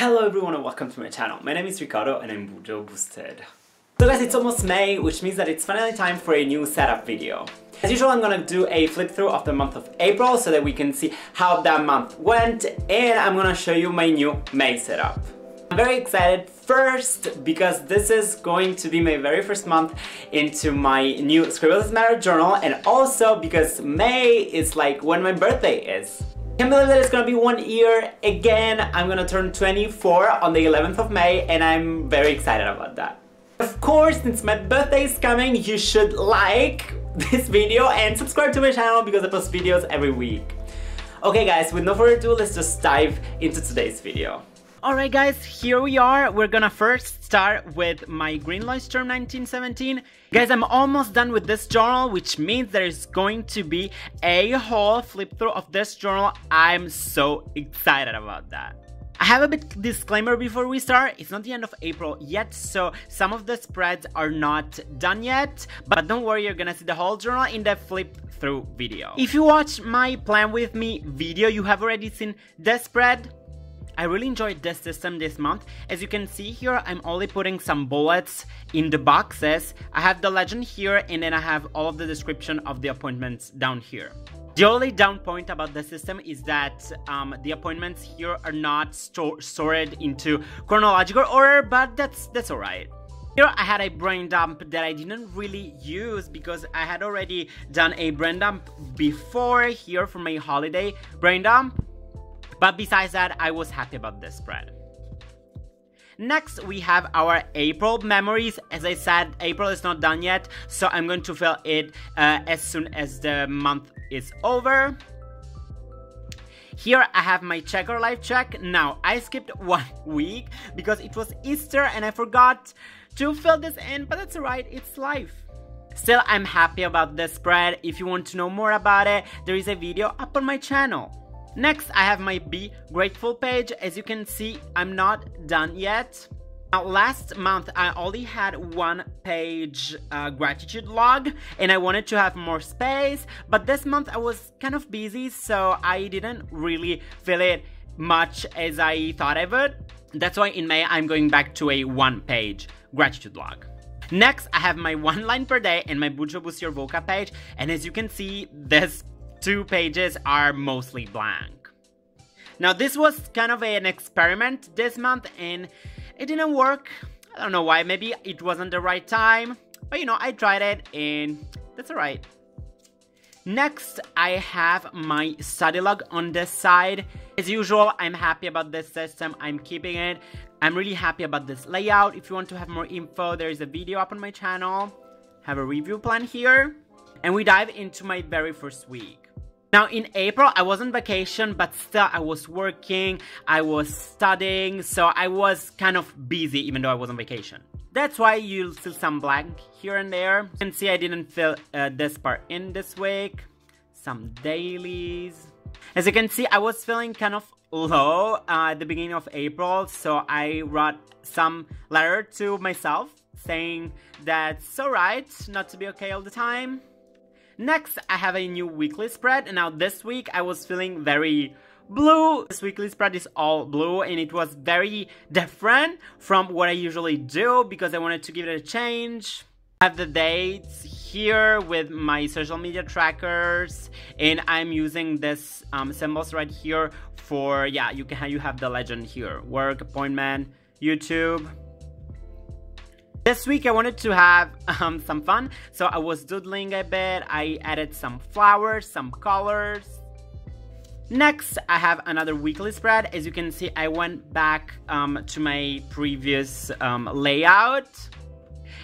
Hello everyone and welcome to my channel. My name is Ricardo and I'm BuJo boosted. So guys, it's almost May, which means that it's finally time for a new setup video. As usual, I'm gonna do a flip through of the month of April so that we can see how that month went, and I'm gonna show you my new May setup. I'm very excited first because this is going to be my very first month into my new Scribbles That Matter Journal, and also because May is like when my birthday is. I can't believe that it's gonna be 1 year again. I'm gonna turn 24 on the 11th of May and I'm very excited about that. Of course, since my birthday is coming, you should like this video and subscribe to my channel because I post videos every week. Okay guys, with no further ado, let's just dive into today's video. Alright guys, here we are. We're gonna first start with my Green Lois Term 1917. Guys, I'm almost done with this journal, which means there is going to be a whole flip through of this journal. I'm so excited about that. I have a bit disclaimer before we start. It's not the end of April yet, so some of the spreads are not done yet, but don't worry, you're gonna see the whole journal in the flip through video. If you watch my plan with me video, you have already seen the spread. I really enjoyed this system this month. As you can see here, I'm only putting some bullets in the boxes. I have the legend here, and then I have all of the description of the appointments down here. The only down point about the system is that the appointments here are not sorted into chronological order, but that's alright. Here I had a brain dump that I didn't really use because I had already done a brain dump before here for my holiday brain dump. But besides that, I was happy about this spread. Next, we have our April memories. As I said, April is not done yet, so I'm going to fill it as soon as the month is over. Here I have my check or life check. Now, I skipped 1 week because it was Easter and I forgot to fill this in, but that's alright, it's life. Still, I'm happy about this spread. If you want to know more about it, there is a video up on my channel. Next, I have my Be Grateful page. As you can see, I'm not done yet. Now, last month, I only had 1 page gratitude log, and I wanted to have more space, but this month I was kind of busy, so I didn't really fill it much as I thought I would. That's why in May, I'm going back to a 1 page gratitude log. Next, I have my 1 line per day and my BuJo Boost Your Vocab page, and as you can see, this 2 pages are mostly blank. Now this was kind of an experiment this month and it didn't work. I don't know why, maybe it wasn't the right time, but you know, I tried it and that's alright. Next, I have my study log on this side. As usual, I'm happy about this system, I'm keeping it. I'm really happy about this layout. If you want to have more info, there is a video up on my channel. Have a review plan here. And we dive into my very first week. Now in April, I was on vacation, but still I was working, I was studying, so I was kind of busy even though I was on vacation. That's why you'll see some blank here and there. You can see I didn't fill this part in this week. Some dailies. As you can see, I was feeling kind of low at the beginning of April, so I wrote some letter to myself saying that it's alright not to be okay all the time. Next, I have a new weekly spread, and now this week I was feeling very blue. This weekly spread is all blue, and it was very different from what I usually do because I wanted to give it a change. I have the dates here with my social media trackers, and I'm using this symbols right here for, yeah, you have the legend here. Work, appointment, YouTube. This week I wanted to have some fun, so I was doodling a bit. I added some flowers, some colors. Next, I have another weekly spread. As you can see, I went back to my previous layout.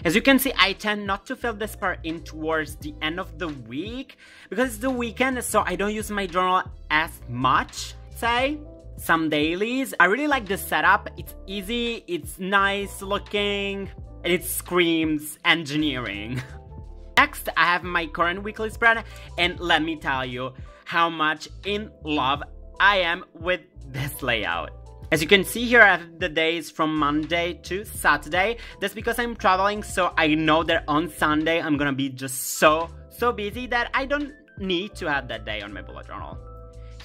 As you can see, I tend not to fill this part in towards the end of the week because it's the weekend, so I don't use my journal as much, say. Some dailies. I really like this setup. It's easy, it's nice looking, and it screams engineering. Next, I have my current weekly spread, and let me tell you how much in love I am with this layout. As you can see here, I have the days from Monday to Saturday. That's because I'm traveling, so I know that on Sunday I'm gonna be just so busy that I don't need to have that day on my bullet journal.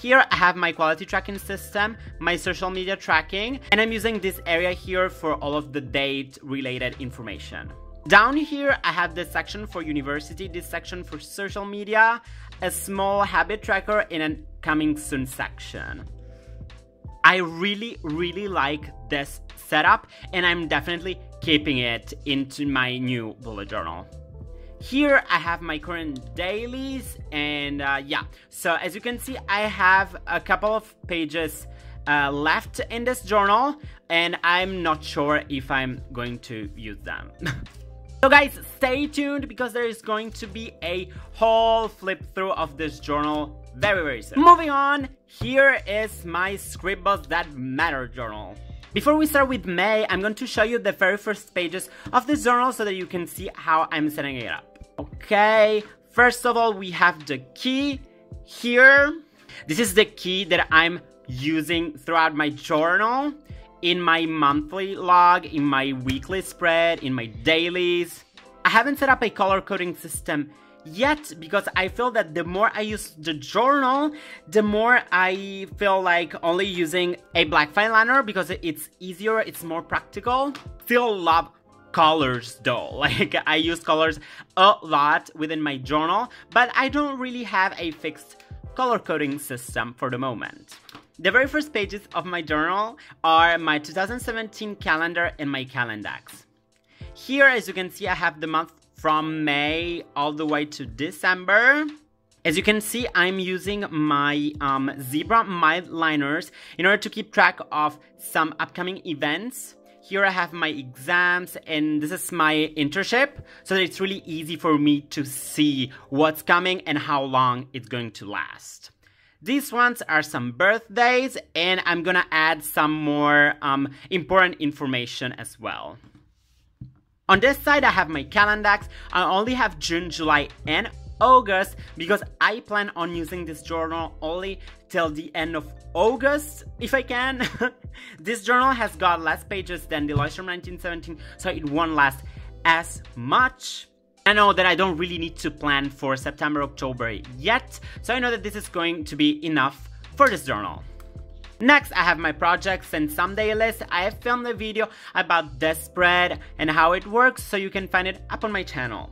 Here I have my quality tracking system, my social media tracking, and I'm using this area here for all of the date related information. Down here I have this section for university, this section for social media, a small habit tracker, and a coming soon section. I really like this setup, and I'm definitely keeping it into my new bullet journal. Here I have my current dailies, and yeah, so as you can see I have a couple of pages left in this journal, and I'm not sure if I'm going to use them. So guys, stay tuned because there is going to be a whole flip through of this journal very soon. Moving on, here is my Scribbles That Matter Journal. Before we start with May, I'm going to show you the very first pages of this journal so that you can see how I'm setting it up. Okay, first of all, we have the key here. This is the key that I'm using throughout my journal, in my monthly log, in my weekly spread, in my dailies. I haven't set up a color coding system yet because I feel that the more I use the journal, the more I feel like only using a black fine liner because it's easier, it's more practical. Still love colors though, like I use colors a lot within my journal, but I don't really have a fixed color coding system for the moment. The very first pages of my journal are my 2017 calendar and my calendax. Here, as you can see, I have the month from May all the way to December. As you can see, I'm using my zebra mild liners in order to keep track of some upcoming events. Here I have my exams, and this is my internship, so that it's really easy for me to see what's coming and how long it's going to last. These ones are some birthdays, and I'm gonna add some more important information as well. On this side, I have my calendax. I only have June, July, and August because I plan on using this journal only till the end of August, if I can. This journal has got less pages than the Lois from 1917, so it won't last as much. I know that I don't really need to plan for September, October yet, so I know that this is going to be enough for this journal. Next, I have my projects and someday list. I have filmed a video about this spread and how it works, so you can find it up on my channel.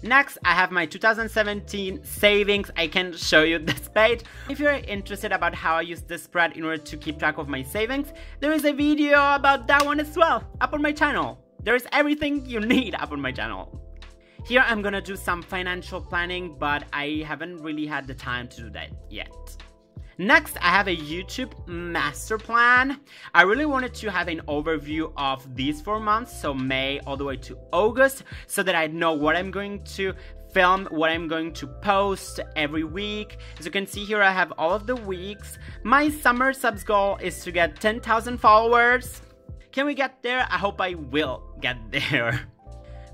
Next, I have my 2017 savings. I can show you this page. If you're interested about how I use this spread in order to keep track of my savings, there is a video about that one as well up on my channel. There is everything you need up on my channel. Here I'm gonna do some financial planning, but I haven't really had the time to do that yet. Next, I have a YouTube master plan. I really wanted to have an overview of these 4 months, so May all the way to August, so that I know what I'm going to film, what I'm going to post every week. As you can see here, I have all of the weeks. My summer subs goal is to get 10,000 followers. Can we get there? I hope I will get there.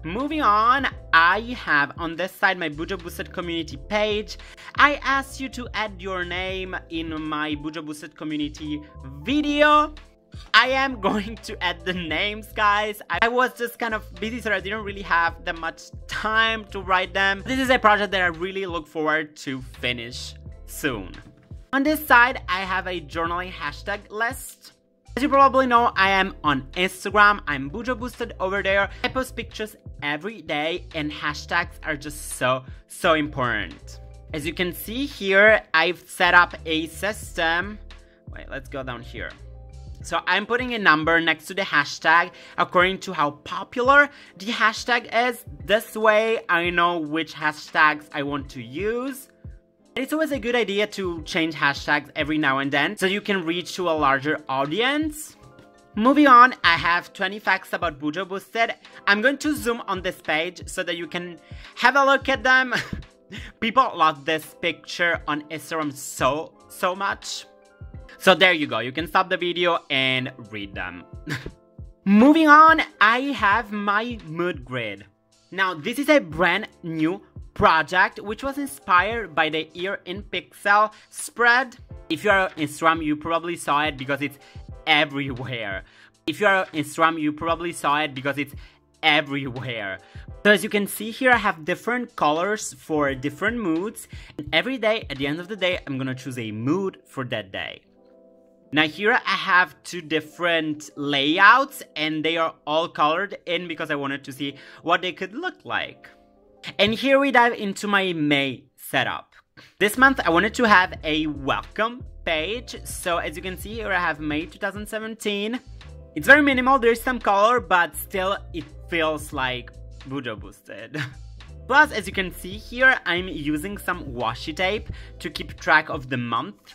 Moving on, I have on this side my BuJo Boosted community page. I asked you to add your name in my BuJo Boosted community video. I am going to add the names, guys. I was just kind of busy, so I didn't really have that much time to write them. This is a project that I really look forward to finish soon. On this side, I have a journaling hashtag list. As you probably know, I am on Instagram. I'm BuJo Boosted over there. I post pictures every day, and hashtags are just so important. As you can see here, I've set up a system. Wait, let's go down here. So I'm putting a number next to the hashtag according to how popular the hashtag is. This way I know which hashtags I want to use. It's always a good idea to change hashtags every now and then so you can reach to a larger audience. Moving on, I have 20 facts about BuJo Boosted. I'm going to zoom on this page so that you can have a look at them. People love this picture on Instagram so much. So there you go, you can stop the video and read them. Moving on, I have my mood grid. Now this is a brand new project which was inspired by the Ear in Pixel spread. If you're on Instagram, you probably saw it because it's everywhere. If you're on Instagram, you probably saw it because it's everywhere. So as you can see here, I have different colors for different moods. And every day, at the end of the day, I'm gonna choose a mood for that day. Now here I have two different layouts and they are all colored in because I wanted to see what they could look like. And here we dive into my May setup. This month I wanted to have a welcome page. So as you can see here I have May 2017. It's very minimal, there is some color, but still it feels like BuJo boosted. Plus, as you can see here, I'm using some washi tape to keep track of the month.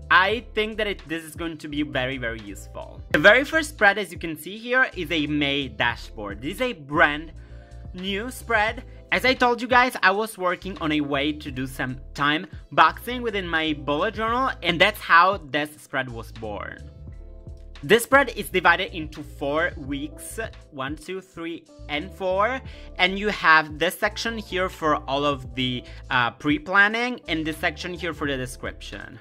I think that this is going to be very, very useful. The very first spread, as you can see here, is a May dashboard. This is a brand new spread. As I told you guys, I was working on a way to do some time boxing within my bullet journal, and that's how this spread was born. This spread is divided into 4 weeks, 1, 2, 3, and 4, and you have this section here for all of the pre-planning, and this section here for the description.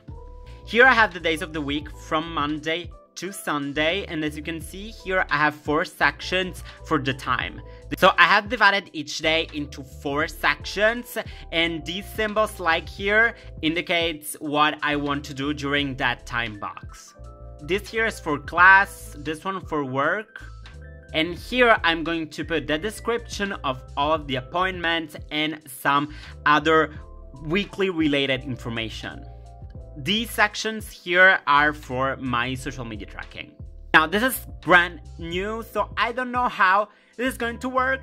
Here I have the days of the week from Monday to Sunday, and as you can see here I have 4 sections for the time. So I have divided each day into 4 sections, and these symbols like here indicates what I want to do during that time box. This here is for class, this one for work, and here I'm going to put the description of all of the appointments and some other weekly related information. These sections here are for my social media tracking. Now this is brand new, so I don't know how this is going to work.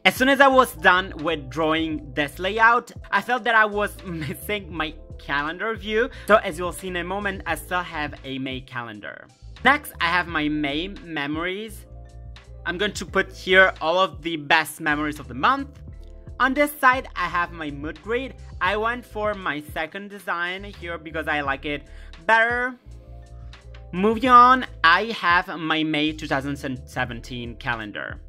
As soon as I was done with drawing this layout, I felt that I was missing my calendar view. So as you'll see in a moment, I still have a May calendar. Next, I have my May memories. I'm going to put here all of the best memories of the month. On this side, I have my mood grid. I went for my second design here because I like it better. Moving on, I have my May 2017 calendar.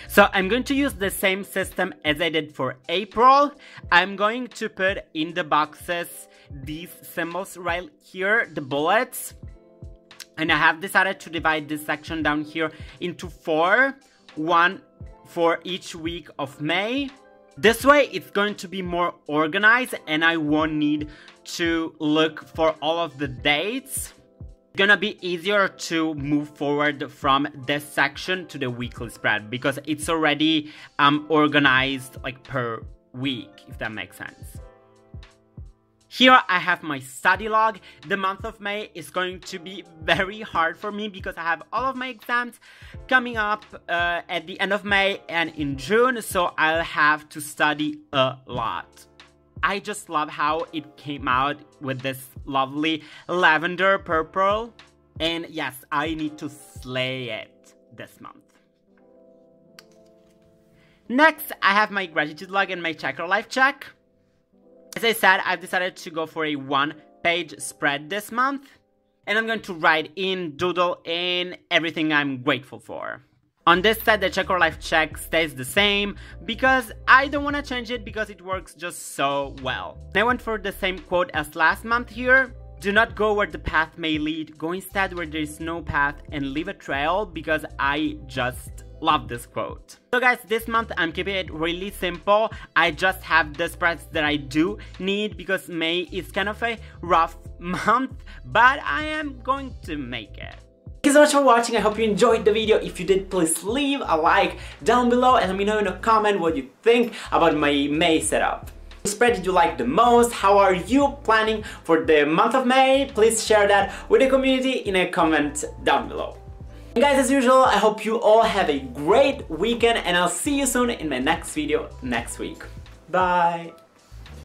So I'm going to use the same system as I did for April. I'm going to put in the boxes these symbols right here, the bullets. And I have decided to divide this section down here into 4, 1 for each week of May. This way it's going to be more organized and I won't need to look for all of the dates. It's gonna be easier to move forward from this section to the weekly spread because it's already organized like per week, if that makes sense. Here I have my study log. The month of May is going to be very hard for me because I have all of my exams coming up at the end of May and in June, so I'll have to study a lot. I just love how it came out with this lovely lavender purple, and yes, I need to slay it this month. Next, I have my gratitude log and my checker life check. As I said, I've decided to go for a 1-page spread this month, and I'm going to write in, doodle in everything I'm grateful for. On this side, the check or life check stays the same because I don't want to change it because it works just so well. I went for the same quote as last month here. Do not go where the path may lead, go instead where there is no path and leave a trail, because I just love this quote. So guys, this month I'm keeping it really simple. I just have the spreads that I do need because May is kind of a rough month, but I am going to make it. Thank you so much for watching. I hope you enjoyed the video. If you did, please leave a like down below and let me know in a comment what you think about my May setup. Which spread did you like the most? How are you planning for the month of May? Please share that with the community in a comment down below. And guys, as usual, I hope you all have a great weekend and I'll see you soon in my next video next week. Bye!